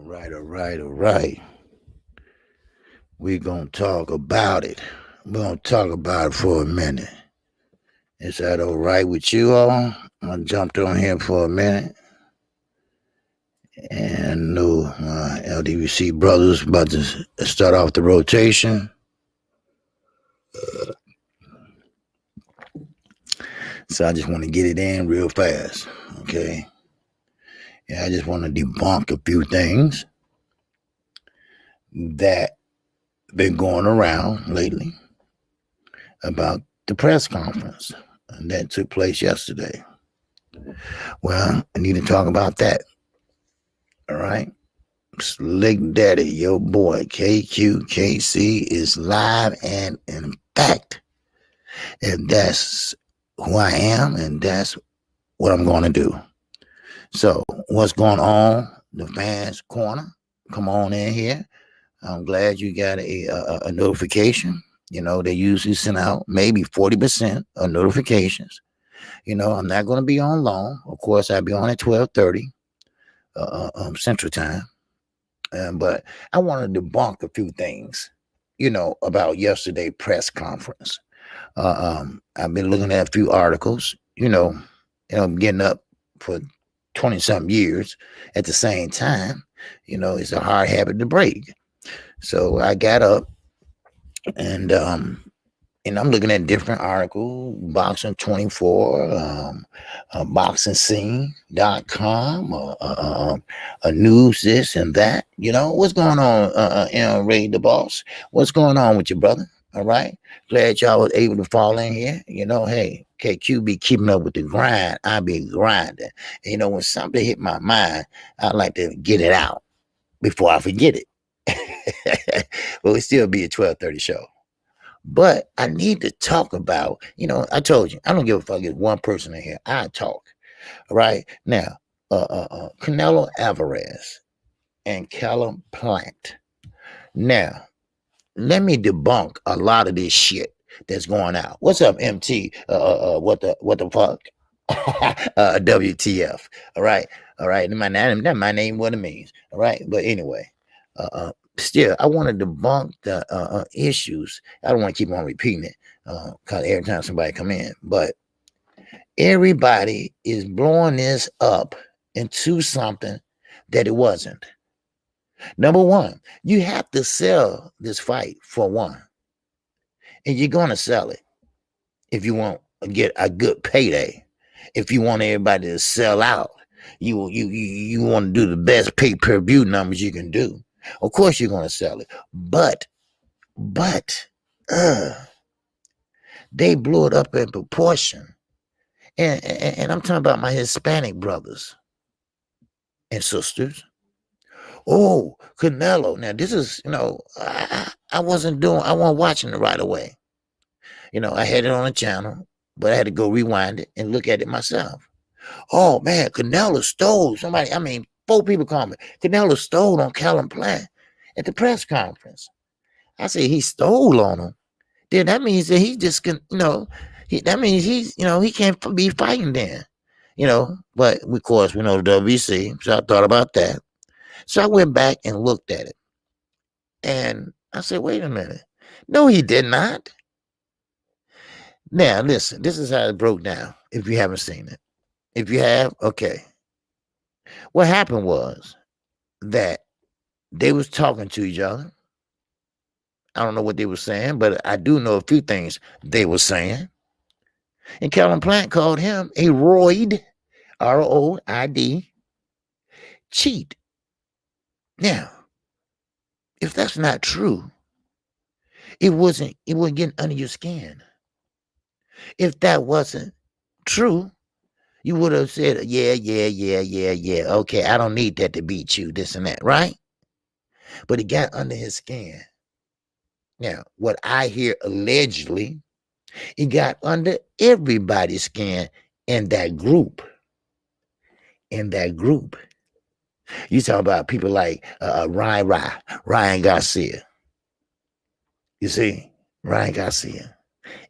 All right. We're going to talk about it. We're going to talk about it for a minute. Is that all right with you all? I jumped on here for a minute. And no LDVC brothers about to start off the rotation. So I just want to get it in real fast. Okay. Yeah, I just want to debunk a few things that been going around lately about the press conference that took place yesterday. Well, I need to talk about that. All right. Slick Daddy, your boy KQKC is live and in fact, and that's who I am and that's what I'm going to do. So, what's going on? The fans corner. Come on in here. I'm glad you got a notification. You know, they usually send out maybe 40% of notifications. You know, I'm not going to be on long. Of course, I'll be on at 12:30 Central Time. But I want to debunk a few things, you know, about yesterday's press conference. I've been looking at a few articles, I'm getting up for 20 something years at the same time. You know, it's a hard habit to break. So I got up and I'm looking at different articles, Boxing 24, BoxingScene.com, news this and that. You know, what's going on, Ray the Boss? What's going on with you, brother? All right. Glad y'all was able to fall in here. You know, hey, KQ be keeping up with the grind. I be grinding. And, you know, when something hit my mind, I like to get it out before I forget it. But it still be a 12:30 show. But I need to talk about, I told you, I don't give a fuck if one person in here. I talk. Right? Now, Canelo Alvarez and Callum Plant. Now, let me debunk a lot of this shit that's going out. What's up, MT? What the fuck? WTF. All right. That my name, what it means. All right. But anyway, still, I want to debunk the issues. I don't want to keep on repeating it because every time somebody come in, but everybody is blowing this up into something that it wasn't. Number one, you have to sell this fight for one, and you're going to sell it if you want to get a good payday. If you want everybody to sell out, you want to do the best pay-per-view numbers you can do. Of course, you're going to sell it, but they blew it up in proportion, and I'm talking about my Hispanic brothers and sisters. Oh, Canelo. Now this is, I wasn't watching it right away. I had it on a channel, but I had to go rewind it and look at it myself. Oh man, Canelo stole somebody. I mean, 4 people called me. Canelo stole on Callum Plant at the press conference. I said he stole on him. Then that means that he just can, that means he's, he can't be fighting then, But of course we know the WBC, so I thought about that. So I went back and looked at it, and I said, wait a minute. No, he did not. Now listen, this is how it broke down. If you haven't seen it, if you have, okay. What happened was that they was talking to each other. I don't know what they were saying, but I do know a few things they were saying. And Callum Plant called him a roid, R-O-I-D, cheat. Now, if that's not true, it wasn't getting under your skin. If that wasn't true, you would have said, yeah. Okay, I don't need that to beat you, this and that, right? But it got under his skin. Now, what I hear allegedly, it got under everybody's skin in that group. You talk about people like Ryan Garcia. You see, Ryan Garcia.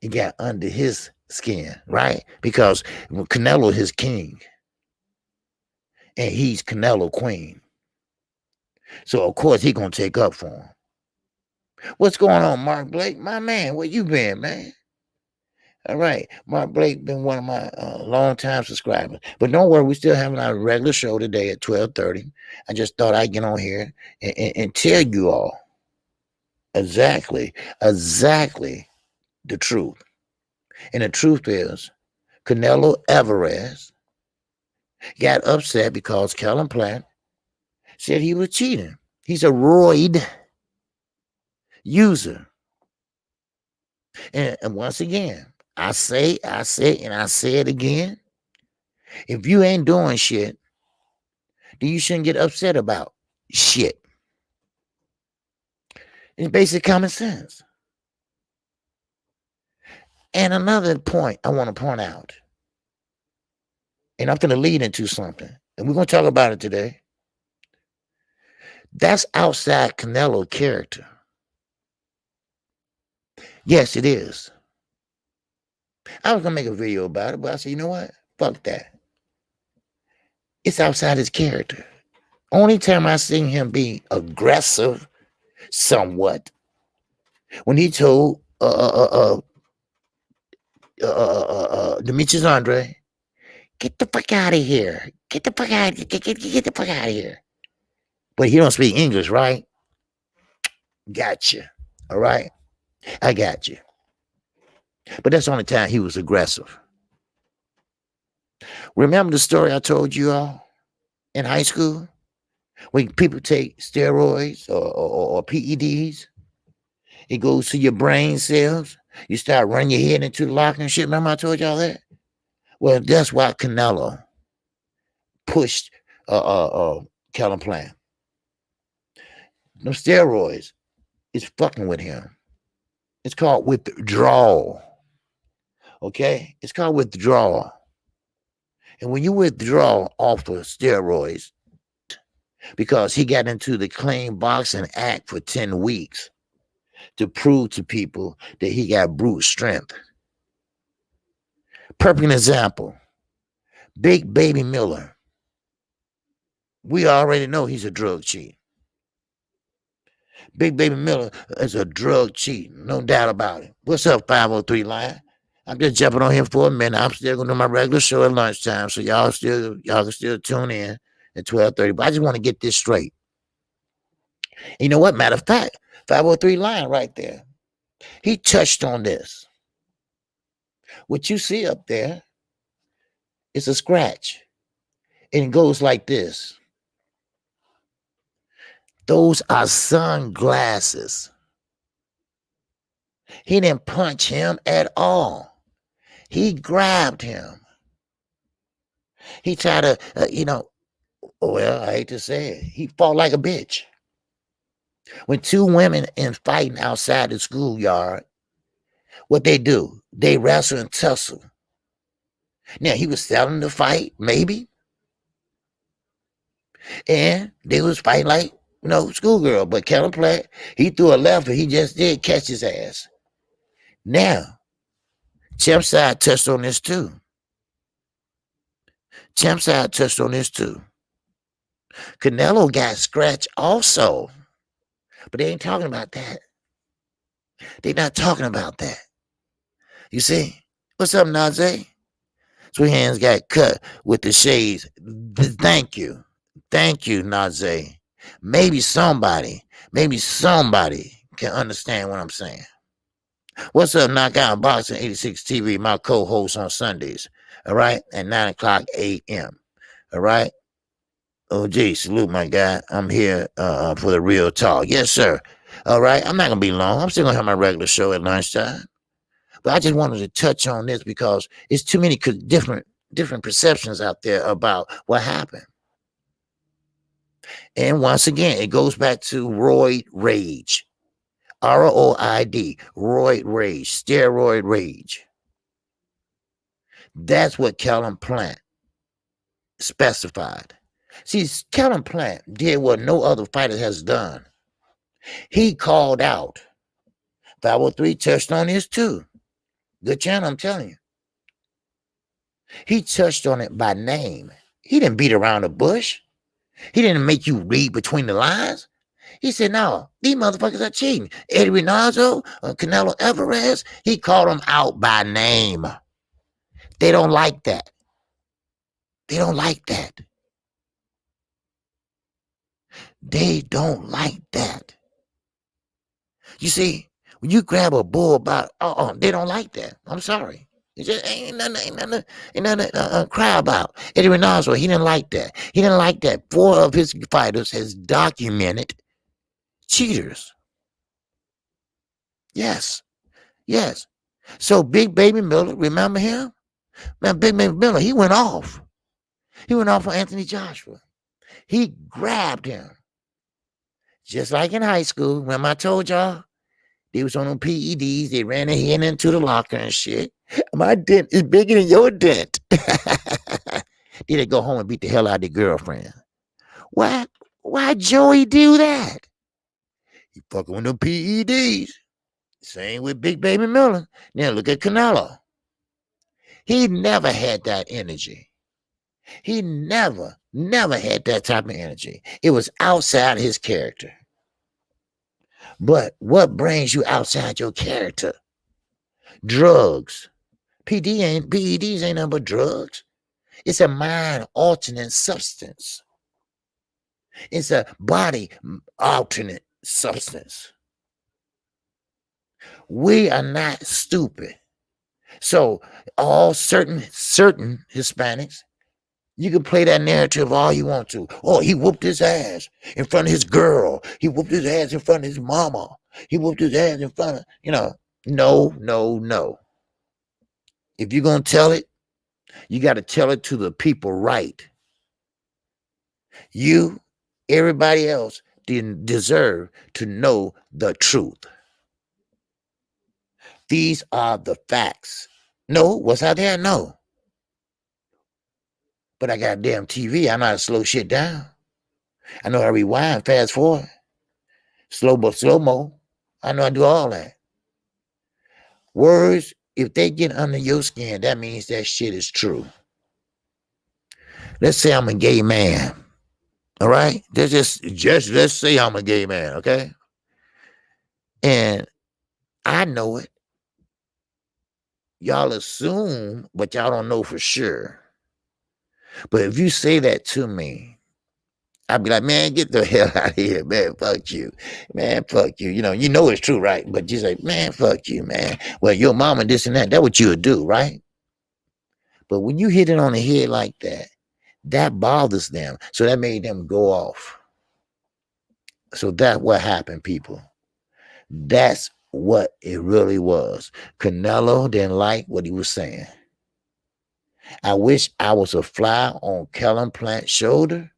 It got under his skin, right? Because Canelo is his king. And he's Canelo Queen. So of course he gonna take up for him. What's going on, Mark Blake? My man, where you been, man? All right, Mark Blake been one of my long-time subscribers. But don't worry, we still having our regular show today at 12:30. I just thought I'd get on here and tell you all exactly the truth. And the truth is, Canelo Alvarez got upset because Kellen Plant said he was cheating. He's a roid user. And once again, I say, and I say it again. If you ain't doing shit, then you shouldn't get upset about shit. It's basic common sense. And another point I want to point out, and I'm going to lead into something, and we're going to talk about it today. That's outside Canelo character. Yes, it is. I was going to make a video about it, but I said, you know what? Fuck that. It's outside his character. Only time I seen him be aggressive somewhat when he told Demetrius Andre, get the fuck out of here. Get the fuck out. Get the fuck out of here. But he don't speak English, right? Gotcha. All right? I got you. But that's the only time he was aggressive. Remember the story I told you all in high school? When people take steroids or PEDs, it goes to your brain cells. You start running your head into the locker and shit. Remember I told y'all that? Well, that's why Canelo pushed Kellen Plant. No steroids is fucking with him. It's called withdrawal. Okay? It's called withdrawal. And when you withdraw off of steroids, because he got into the clean boxing act for 10 weeks to prove to people that he got brute strength. Perfect example. Big Baby Miller. We already know he's a drug cheat. Big Baby Miller is a drug cheat. No doubt about it. What's up, 503 Lion? I'm just jumping on here for a minute. I'm still going to do my regular show at lunchtime, so y'all can still tune in at 12:30. But I just want to get this straight. You know what? Matter of fact, 503 Lion right there. He touched on this. What you see up there is a scratch. And it goes like this. Those are sunglasses. He didn't punch him at all. He grabbed him. He tried to, well, I hate to say it, he fought like a bitch. When two women in fighting outside the schoolyard, what they do, they wrestle and tussle. Now, he was selling the fight, maybe. And they was fighting like, schoolgirl. But Kellen Plant, he threw a left and he just did catch his ass. Now, Champside touched on this too. Canelo got scratched also. But they ain't talking about that. They're not talking about that. You see? What's up, Najee? Sweet Hands got cut with the shades. Thank you. Thank you, Najee. Maybe somebody can understand what I'm saying. What's up, Knockout Boxing 86 TV, my co-host on Sundays, all right, at 9 o'clock a.m., all right? Oh, gee, salute, my guy. I'm here for the real talk. Yes, sir. All right, I'm not going to be long. I'm still going to have my regular show at lunchtime. But I just wanted to touch on this because it's too many different perceptions out there about what happened. And once again, it goes back to roid rage. ROID, roid rage, steroid rage. That's what Kellen Plant specified. See, Kellen Plant did what no other fighter has done. He called out. 503 touched on this too. Good channel, I'm telling you. He touched on it by name. He didn't beat around the bush. He didn't make you read between the lines. He said, no, these motherfuckers are cheating. Eddie Rinaldo, Canelo Alvarez, he called them out by name. They don't like that. They don't like that. They don't like that. You see, when you grab a bull by, they don't like that. I'm sorry. It just ain't nothing to cry about. Eddie Rinaldo, he didn't like that. He didn't like that. 4 of his fighters has documented cheaters. Yes. Yes. So Big Baby Miller, remember him? Man, Big Baby Miller, he went off. He went off on Anthony Joshua. He grabbed him. Just like in high school, when I told y'all, they was on them PEDs, they ran their hand into the locker and shit. My dent is bigger than your dent. Then they go home and beat the hell out of their girlfriend. Why Joey do that? He fucking with them PEDs. Same with Big Baby Miller. Now look at Canelo. He never had that energy. He never had that type of energy. It was outside his character. But what brings you outside your character? Drugs. PEDs ain't nothing but drugs. It's a mind-altering substance. It's a body-alternate substance. We are not stupid. So all certain Hispanics, you can play that narrative all you want to. Oh, he whooped his ass in front of his girl. He whooped his ass in front of his mama. He whooped his ass in front of, no. If you're going to tell it, you got to tell it to the people right. You, everybody else, didn't deserve to know the truth. These are the facts. No, what's out there? No. But I got a damn TV. I know how to slow shit down. I know how to rewind, fast forward, slow-mo. I know how to do all that. Words, if they get under your skin, that means that shit is true. Let's say I'm a gay man. All right? Just let's say I'm a gay man, okay? And I know it. Y'all assume, but y'all don't know for sure. But if you say that to me, I'd be like, man, get the hell out of here, man. Fuck you. Man, fuck you. You know it's true, right? But you say, man, fuck you, man. Well, your mama, this and that. That's what you would do, right? But when you hit it on the head like that, that bothers them. So that made them go off. So that's what happened, people. That's what it really was. Canelo didn't like what he was saying. I wish I was a fly on Kellen Plant's shoulder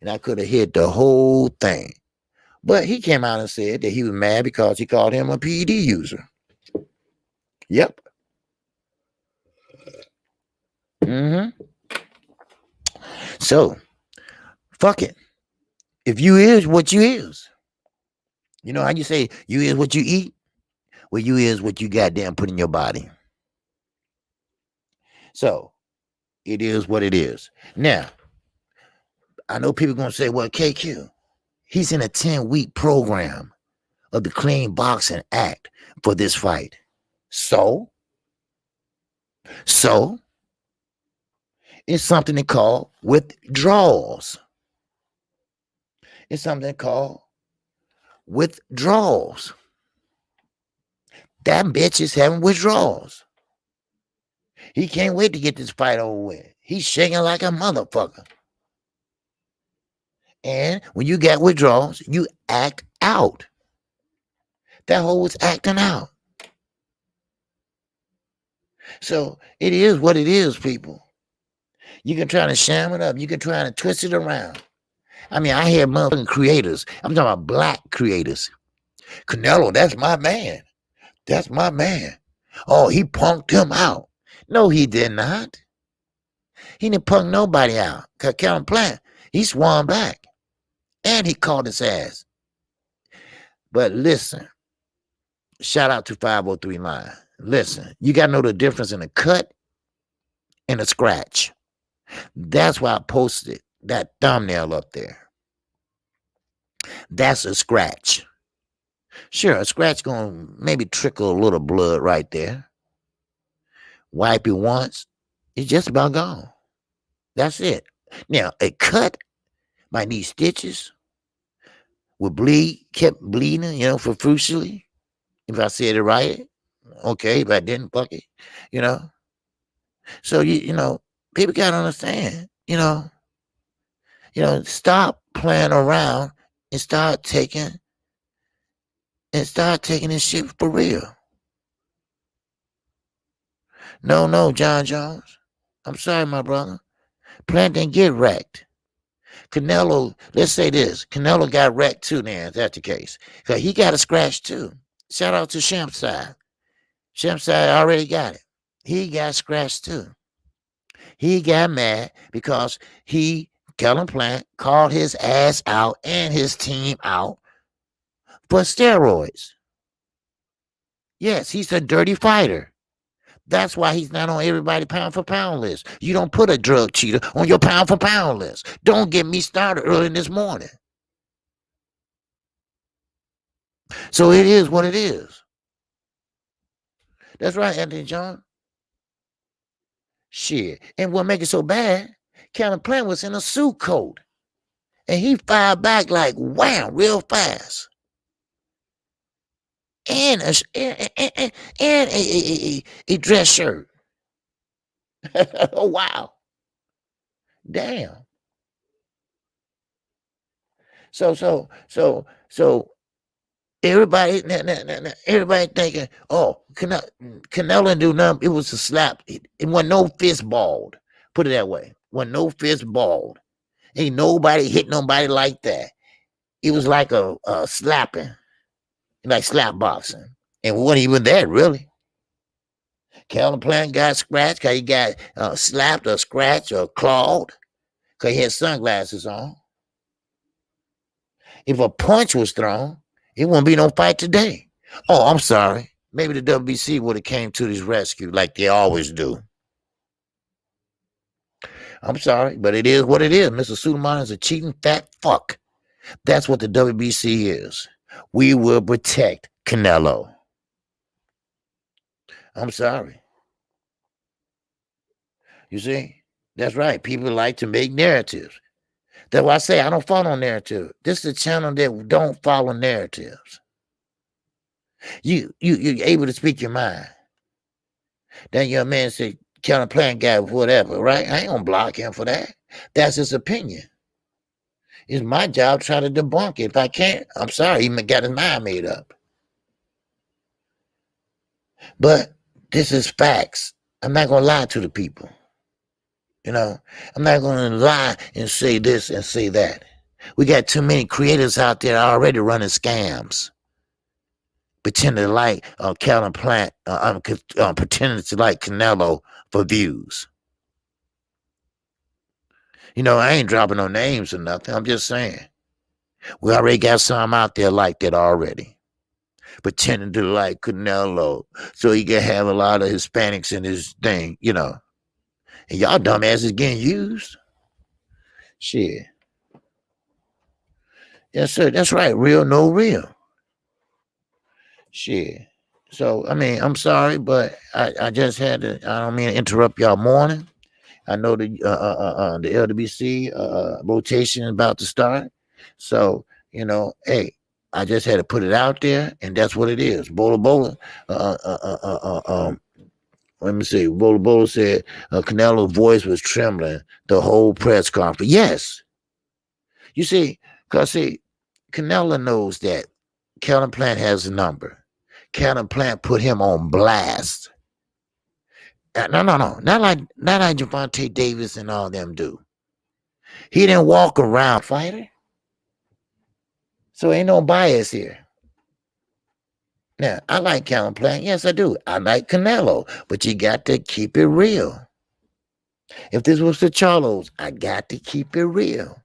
and I could have hit the whole thing. But he came out and said that he was mad because he called him a PED user. Yep. So, fuck it. If you is what you is, you know how you say you is what you eat? Well, you is what you goddamn put in your body. So, it is what it is. Now, I know people going to say, well, KQ, he's in a 10-week program of the Clean Boxing Act for this fight. So, it's something they call withdrawals. It's something called withdrawals. That bitch is having withdrawals. He can't wait to get this fight over with. He's shaking like a motherfucker. And when you got withdrawals, you act out. That hoe was acting out. So it is what it is, people. You can try to sham it up. You can try to twist it around. I mean, I hear motherfucking creators. I'm talking about black creators. Canelo, that's my man. That's my man. Oh, he punked him out. No, he did not. He didn't punk nobody out. Because Kellen Plant, he swung back. And he caught his ass. But listen, shout out to 503 Line. Listen, you got to know the difference in a cut and a scratch. That's why I posted that thumbnail up there. That's a scratch. Sure, a scratch gonna maybe trickle a little blood right there. Wipe it once, it's just about gone. That's it. Now, a cut might need stitches, will bleed, kept bleeding, profusely. If I said it right, okay. If I didn't, fuck it, you know. So people gotta understand, stop playing around and start taking this shit for real. No, John Jones. I'm sorry, my brother. Plant didn't get wrecked. Canelo, let's say this. Canelo got wrecked too now, if that's the case. Because he got a scratch too. Shout out to Shamside. Shamside already got it. He got scratched too. He got mad because Kellen Plant, called his ass out and his team out for steroids. Yes, he's a dirty fighter. That's why he's not on everybody pound for pound list. You don't put a drug cheater on your pound for pound list. Don't get me started early this morning. So it is what it is. That's right, Anthony John. Shit. And what make it so bad, Kellen Plant was in a suit coat. And he fired back like wham, real fast. And a dress shirt. Oh wow. Damn. So everybody thinking, oh, Canelo do nothing. It was a slap. It wasn't no fist balled. Put it that way. Wasn't no fist balled. Ain't nobody hit nobody like that. It was like a slapping, like slap boxing. And it wasn't even that, really. Calvin Plant got scratched because he got slapped or scratched or clawed because he had sunglasses on. If a punch was thrown, it wouldn't be no fight today. Oh, I'm sorry. Maybe the WBC would have came to his rescue like they always do. I'm sorry, but it is what it is. Mr. Suleiman is a cheating fat fuck. That's what the WBC is. We will protect Canelo. I'm sorry. You see? That's right. People like to make narratives. That's why I say I don't follow narrative. This is a channel that don't follow narratives. You're able to speak your mind. That young man said, Kellen Plant guy, whatever, right? I ain't gonna block him for that. That's his opinion. It's my job to try to debunk it. If I can't, I'm sorry, he got his mind made up. But this is facts. I'm not gonna lie to the people. I'm not gonna lie and say this and say that. We got too many creators out there already running scams. Pretending to like Kellen Plant, pretending to like Canelo for views. I ain't dropping no names or nothing. I'm just saying. We already got some out there like that already. Pretending to like Canelo so he can have a lot of Hispanics in his thing, And y'all dumbasses getting used. Shit. Yes, sir. That's right. Real, no real. Shit. So, I'm sorry, but I just had to, I don't mean to interrupt y'all morning. I know the LWC rotation is about to start. So, hey, I just had to put it out there, and that's what it is. Bola. Let me see. Bola said Canelo's voice was trembling the whole press conference. Yes. You see, because Canelo knows that Kellen Plant has a number. Kellen Plant put him on blast. No. Not like Javante Davis and all them do. He didn't walk around fighter. So ain't no bias here. Now, I like Kellen Plant. Yes, I do. I like Canelo. But you got to keep it real. If this was the Charlos, I got to keep it real.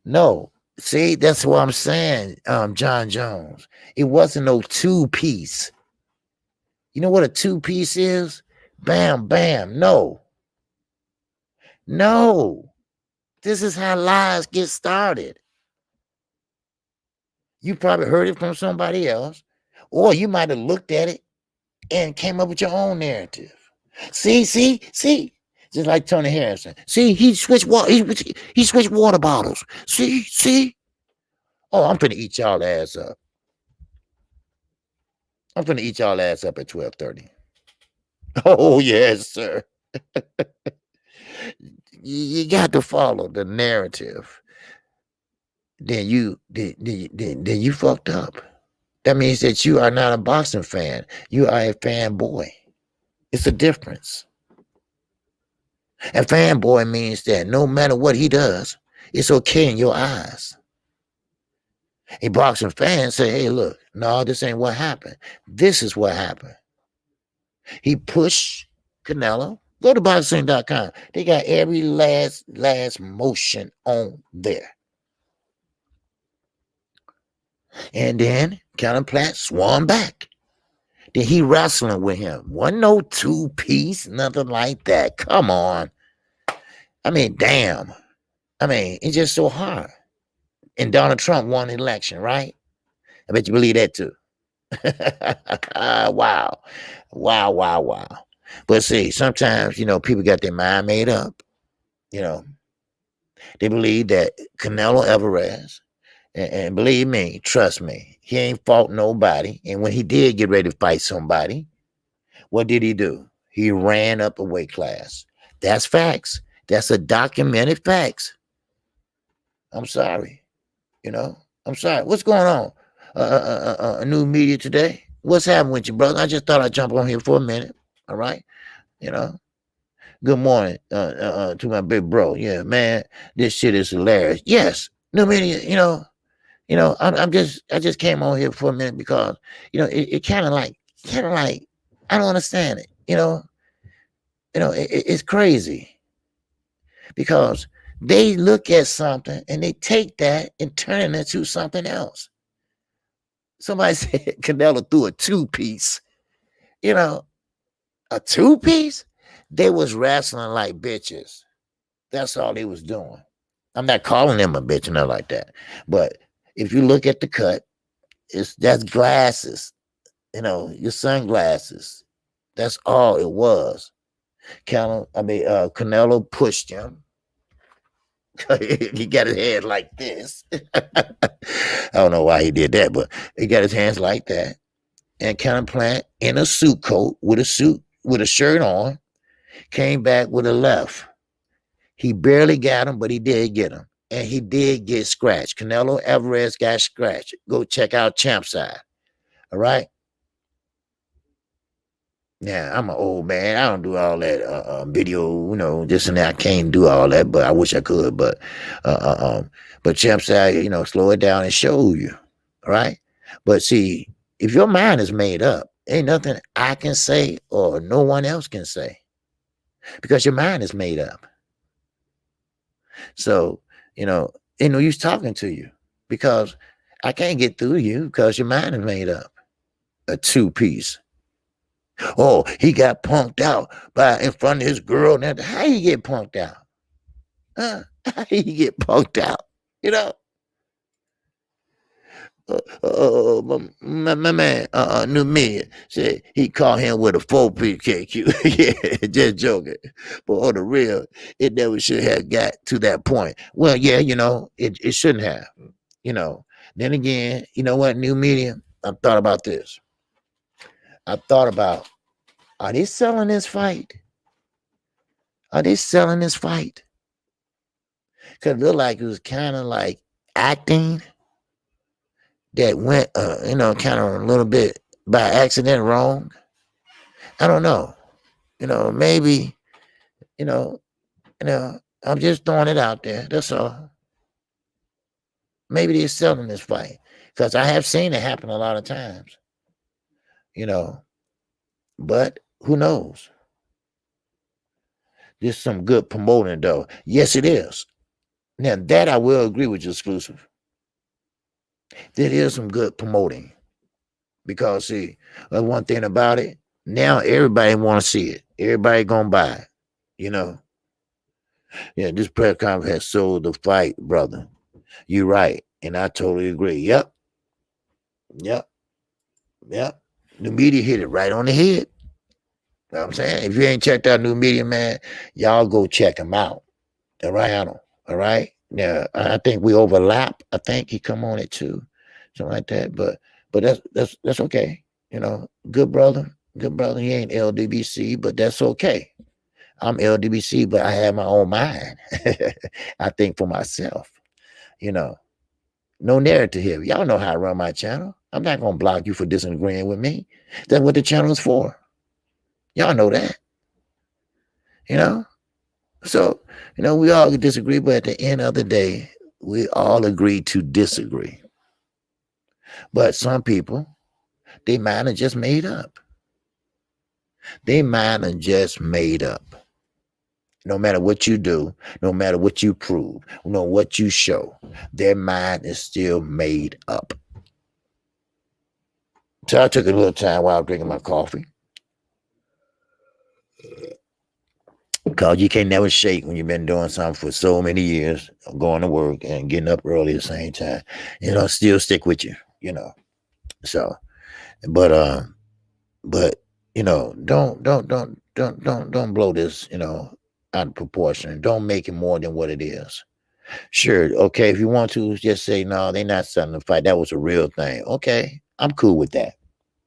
No. See, that's what I'm saying, John Jones. It wasn't no two-piece. You know what a two-piece is? Bam, bam. No. This is how lies get started. You probably heard it from somebody else, or you might have looked at it and came up with your own narrative. See. Just like Tony Harrison. See, he switched water. He switched water bottles. See. Oh, I'm finna eat y'all ass up. I'm finna eat y'all ass up at 12:30. Oh yes, sir. You got to follow the narrative. Then you fucked up. That means that you are not a boxing fan. You are a fanboy. It's a difference. A fanboy means that no matter what he does, it's okay in your eyes. A boxing fan say, hey, look, no, this ain't what happened. This is what happened. He pushed Canelo. Go to boxing.com. They got every last motion on there. And then Calvin Platt swung back. Then he wrestling with him. Wasn't no two-piece, nothing like that. Come on. I mean, damn. I mean, it's just so hard. And Donald Trump won the election, right? I bet you believe that too. Wow. But see, sometimes, people got their mind made up. They believe that Canelo Alvarez, and believe me, trust me, he ain't fought nobody. And when he did get ready to fight somebody, what did he do? He ran up a weight class. That's facts. That's a documented facts. I'm sorry. I'm sorry. What's going on? New media today? What's happening with you, brother? I just thought I'd jump on here for a minute. All right. Good morning to my big bro. Yeah, man, this shit is hilarious. Yes. New media, I just came on here for a minute because, it kind of like, I don't understand it. It's crazy because they look at something and they take that and turn it into something else. Somebody said Canelo threw a two-piece. A two-piece? They was wrestling like bitches. That's all they was doing. I'm not calling them a bitch or nothing like that. But if you look at the cut, that's glasses. Your sunglasses. That's all it was. Canelo pushed him. He got his head like this. I don't know why he did that, but he got his hands like that. And Calvin Plant in a suit coat with a shirt on, came back with a left. He barely got him, but he did get him. And he did get scratched. Canelo Alvarez got scratched. Go check out Champ's Side. All right? Yeah, I'm an old man. I don't do all that video, this and that. I can't do all that, but I wish I could. But Champ's Side, slow it down and show you. All right? But see, if your mind is made up, ain't nothing I can say or no one else can say. Because your mind is made up. So, ain't no use talking to you because I can't get through to you because your mind is made up. A two-piece. Oh, he got punked out in front of his girl. Now, how you get punked out? How you get punked out? My man, New Media said he caught him with a 4-piece KQ. Yeah, just joking. But on the real, it never should have got to that point. Well, yeah, it shouldn't have. Then again, you know what, New Media? I've thought about this. Are they selling this fight? Because it looked like it was kind of like acting that went, kind of a little bit by accident wrong. I don't know. Maybe, I'm just throwing it out there. That's all. Maybe they're selling this fight because I have seen it happen a lot of times. But who knows? There's some good promoting, though. Yes, it is. Now, that I will agree with you, exclusive. There is some good promoting. Because, see, one thing about it, now everybody want to see it. Everybody going to buy it, Yeah, this press conference has sold the fight, brother. You're right. And I totally agree. Yep. Yep. Yep. The media hit it right on the head. You know what I'm saying? If you ain't checked out New Media, man, y'all go check him out. All right, Channel. All right. Now I think we overlap. I think he come on it too, something like that. But that's okay. You know, good brother, good brother. He ain't LDBC, but that's okay. I'm LDBC, but I have my own mind. I think for myself. You know, no narrative here. Y'all know how I run my channel. I'm not gonna block you for disagreeing with me. That's what the channel is for. Y'all know that. You know. So, you know, we all disagree, but at the end of the day, we all agree to disagree. But some people, they mind are just made up. They mind are just made up. No matter what you do, no matter what you prove, no what you show, their mind is still made up. So I took a little time while I was drinking my coffee. Because you can never shake when you've been doing something for so many years, going to work and getting up early at the same time. You know, still stick with you, you know. So, but you know, don't blow this, you know, out of proportion. Don't make it more than what it is. Sure, okay, if you want to, just say no, they're not starting to fight. That was a real thing. Okay, I'm cool with that.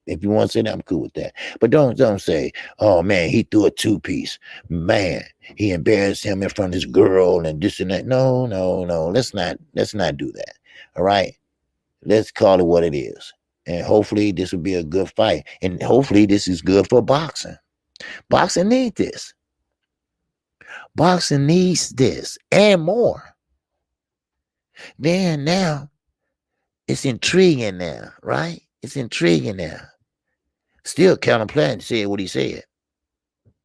If you want to say that, I'm cool with that. But don't say, oh man, he threw a 2-piece. Man, he embarrassed him in front of his girl and this and that. No. Let's not do that. All right. Let's call it what it is. And hopefully this will be a good fight. And hopefully this is good for boxing. Boxing needs this. Boxing needs this and more. Then now it's intriguing now, right? It's intriguing now. Still, Calvin Platt said what he said.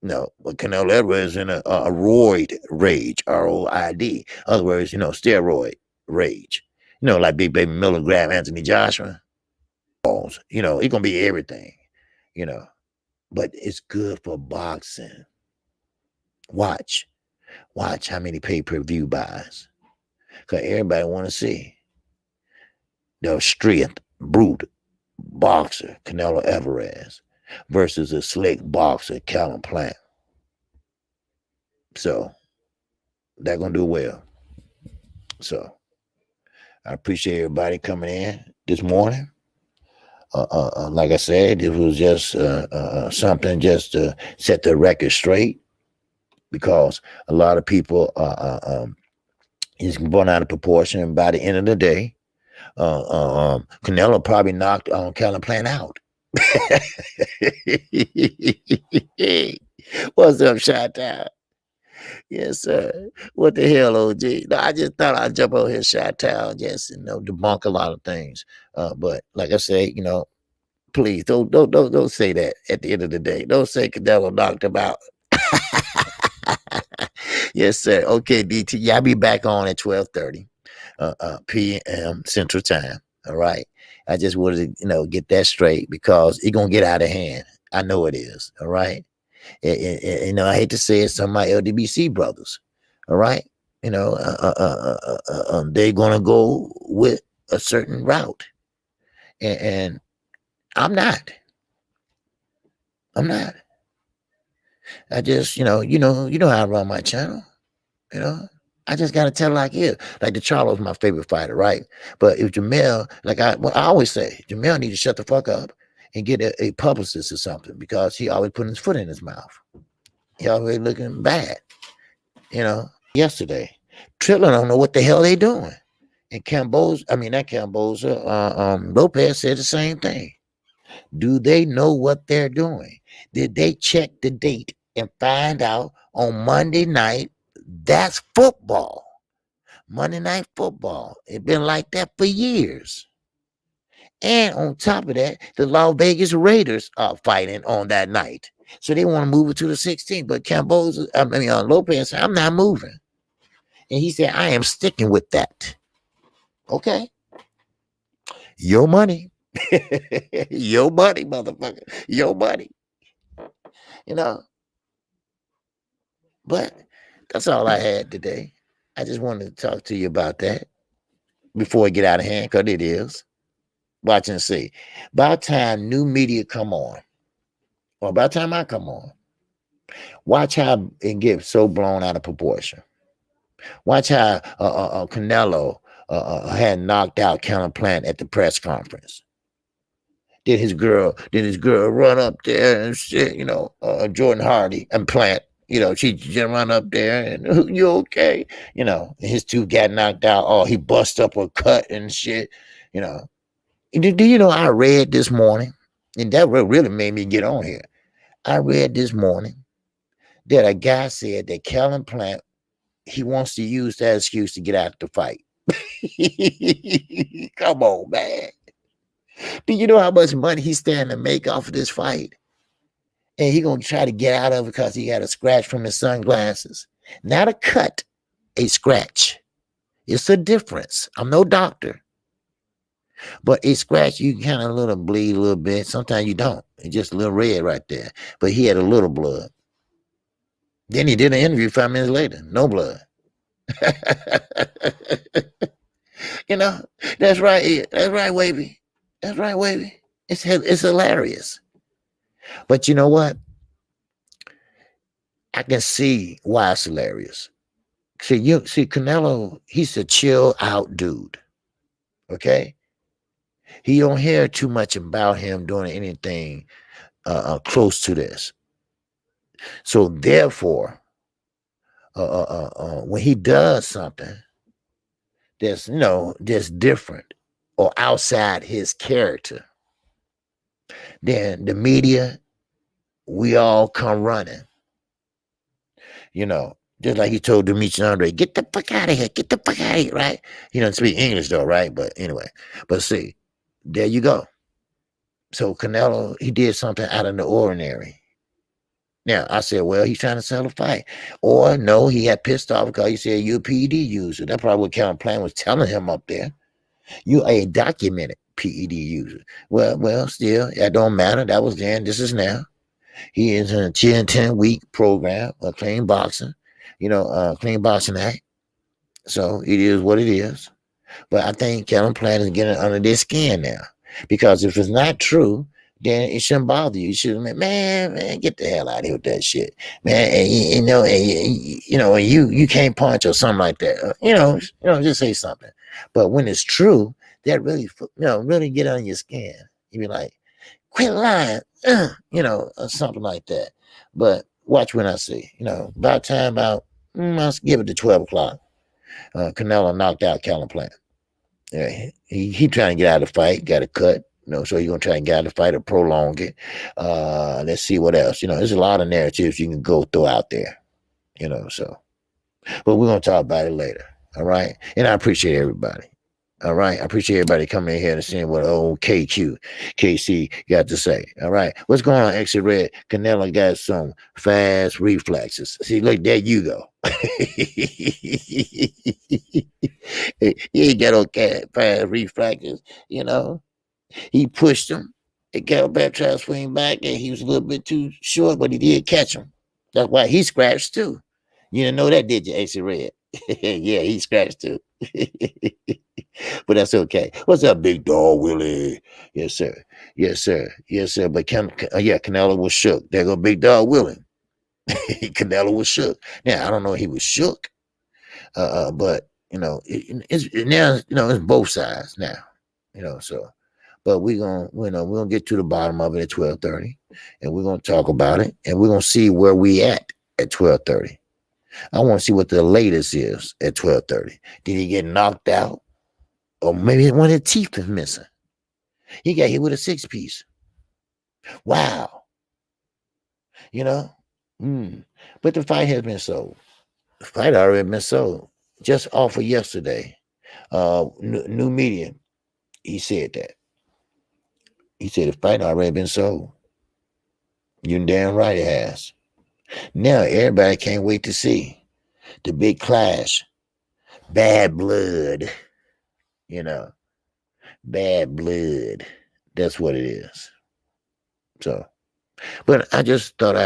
No, but Canelo Edwards is in a roid rage, ROID. In other words, you know, steroid rage. You know, like Big Baby Miller grabbed Anthony Joshua. You know, it's gonna be everything. You know, but it's good for boxing. Watch how many pay-per-view buys, cause everybody want to see the strength, brute boxer Canelo Alvarez versus a slick boxer Calvin Plant. So they're gonna do well. So I appreciate everybody coming in this morning. Like I said, it was just something just to set the record straight, because a lot of people is born out of proportion. And by the end of the day, Canelo probably knocked Calvin Plant out. What's up, Chi-Town? Yes, sir. What the hell, OG? No, I just thought I'd jump over here, Chi-Town, just, you know, debunk a lot of things. But like I say, you know, please don't say that at the end of the day. Don't say Canelo knocked him out. Yes, sir. Okay, DT. Yeah, I'll be back on at 12:30 p.m. Central Time. All right. I just wanted to, you know, get that straight, because it's gonna get out of hand. I know it is. All right. You know, I hate to say it, some of my LDBC brothers. All right. You know, they're gonna go with a certain route, and I'm not. I'm not. I just, you know how I run my channel. You know, I just gotta tell it like it. Like the Charlo's my favorite fighter, right? But if Jamel, like I always say, Jamel need to shut the fuck up and get a publicist or something, because he always putting his foot in his mouth. He always looking bad. You know, yesterday, Triller don't know what the hell they doing. And not Camboza, Lopez said the same thing. Do they know what they're doing? Did they check the date and find out on Monday night? That's football. Monday Night Football. It's been like that for years. And on top of that, the Las Vegas Raiders are fighting on that night. So they want to move it to the 16th. But Lopez said, I'm not moving. And he said, I am sticking with that. Okay. Your money. Your money, motherfucker. Your money. You know. But That's all I had today. I just wanted to talk to you about that before it get out of hand, because it is. Watch and see. By the time new media come on, or by the time I come on, watch how it gets so blown out of proportion. Watch how Canelo had knocked out Kellen Plant at the press conference. Did his girl run up there and shit, Jordan Hardy and Plant, she just run up there and you okay? His two got knocked out. Oh, he bust up a cut and shit, you know. Do you know I read this morning, and that really made me get on here. I read this morning that a guy said that Kellen Plant, he wants to use that excuse to get out the fight. Come on, man. Do you know how much money he's standing to make off of this fight? And he gonna try to get out of it because he had a scratch from his sunglasses. Not a cut, a scratch. It's a difference. I'm no doctor. But a scratch, you kind of little bleed a little bit. Sometimes you don't. It's just a little red right there. But he had a little blood. Then he did an interview 5 minutes later. No blood. That's right. That's right, Wavy. That's right, Wavy. It's hilarious. But you know what? I can see why it's hilarious. See, Canelo, he's a chill out dude. Okay? He don't hear too much about him doing anything close to this. So therefore, when he does something that's different or outside his character, then the media, we all come running. Just like he told Demetrius Andre, get the fuck out of here, right? He doesn't speak English though, right? But anyway, see, there you go. So Canelo, he did something out of the ordinary. Now, I said, well, he's trying to sell a fight. Or no, he had pissed off because he said you're a PED user. That's probably what Kellen Plant was telling him up there. You a documented PED user. Well, still, that don't matter. That was then, this is now. He is in a 10-week program of clean boxing, clean boxing act. So it is what it is. But I think Kellen Plant is getting under their skin now. Because if it's not true, then it shouldn't bother you. You should have, man, get the hell out of here with that shit, man. And you can't punch or something like that. Just say something. But when it's true, that really, really get on your skin. You be like, quit lying, or something like that. But watch when I see, about time let's give it to 12 o'clock. Canelo knocked out Kellen Plant. Yeah, he trying to get out of the fight, got a cut. So you're gonna try and get out of the fight or prolong it. Let's see what else. There's a lot of narratives you can go throw out there. So, but we're gonna talk about it later. All right, and I appreciate everybody. All right, I appreciate everybody coming in here and seeing what old KQKC got to say. All right, what's going on, Exit Red? Canelo got some fast reflexes. See, look, there you go. He ain't got okay fast reflexes, He pushed him. And Calabert tried to swing back, and he was a little bit too short, but he did catch him. That's why he scratched too. You didn't know that, did you, Exit Red? Yeah, he scratched too. But that's okay. What's up, big dog Willie? Yes, sir. Yes, sir. Yes, sir. But Canelo was shook. There go big dog Willie. Canelo was shook. Now I don't know if he was shook, but it's now it's both sides now. So, but we're gonna get to the bottom of it at 12:30, and we're gonna talk about it, and we're gonna see where we at 12:30. I want to see what the latest is at 12:30. Did he get knocked out? Or maybe one of the teeth is missing. He got hit with a 6-piece. Wow. But the fight has been sold. The fight already been sold. Just off of yesterday. New media, he said that. He said the fight already been sold. You damn right it has. Now everybody can't wait to see the big clash. Bad blood. Bad blood. That's what it is. So, but I just thought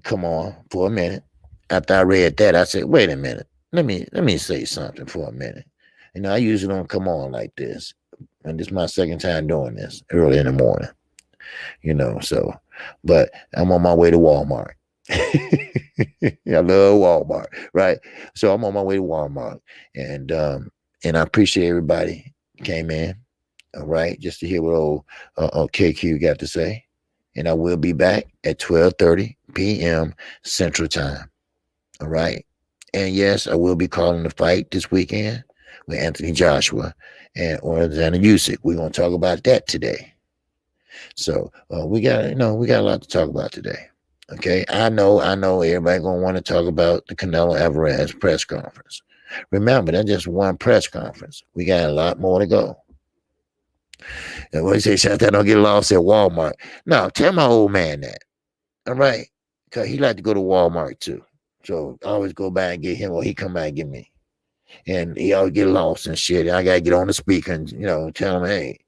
come on for a minute. After I read that, I said, wait a minute. Let me say something for a minute. I usually don't come on like this. And this is my second time doing this early in the morning. So but I'm on my way to Walmart. I love Walmart, right? So I'm on my way to Walmart. And I appreciate everybody came in, all right, just to hear what old KQ got to say. And I will be back at 12:30 p.m. Central Time. All right. And yes, I will be calling the fight this weekend with Anthony Joshua and Alexander Usyk. We're gonna talk about that today. So we got a lot to talk about today. Okay. I know everybody gonna want to talk about the Canelo Alvarez press conference. Remember, that's just one press conference. We got a lot more to go. And when you say, Chantel, don't get lost at Walmart. No, tell my old man that. All right. Because he like to go to Walmart too. So I always go by and get him, or he come by and get me. And he always get lost and shit. And I got to get on the speaker and, tell him, hey,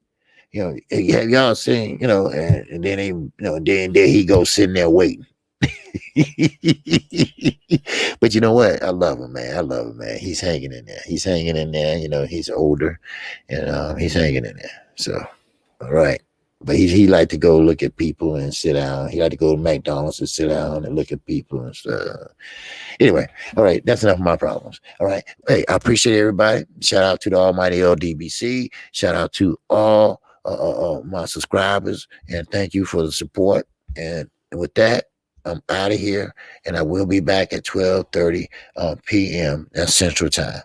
have y'all seen, and then then there he goes sitting there waiting. But you know what? I love him, man. He's hanging in there. He's older and he's hanging in there. So, all right. But he like to go look at people and sit down. He like to go to McDonald's and sit down and look at people and stuff. Anyway, all right, that's enough of my problems. All right. Hey, I appreciate everybody. Shout out to the almighty LDBC. Shout out to all my subscribers. And thank you for the support. And with that, I'm out of here. And I will be back at 12:30 p.m. at Central Time.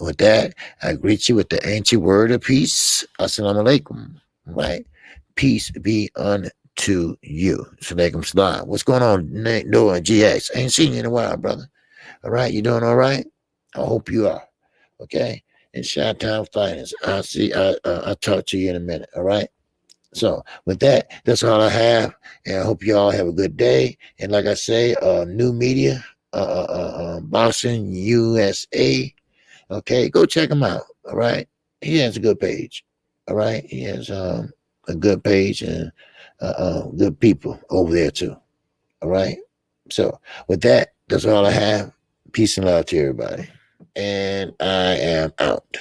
With that, I greet you with the ancient word of peace. Assalamu alaikum. Right? Peace be unto you. Salaikum salam. What's going on, Noah GX? I ain't seen you in a while, brother. All right, you doing all right? I hope you are. Okay. And Chi-Town Finance. I'll talk to you in a minute. All right. So with that, that's all I have. And I hope you all have a good day. And like I say, new media, Boxing USA. Okay, go check him out. All right. He has a good page. All right. He has a good page and good people over there too. All right. So with that, that's all I have. Peace and love to everybody. And I am out.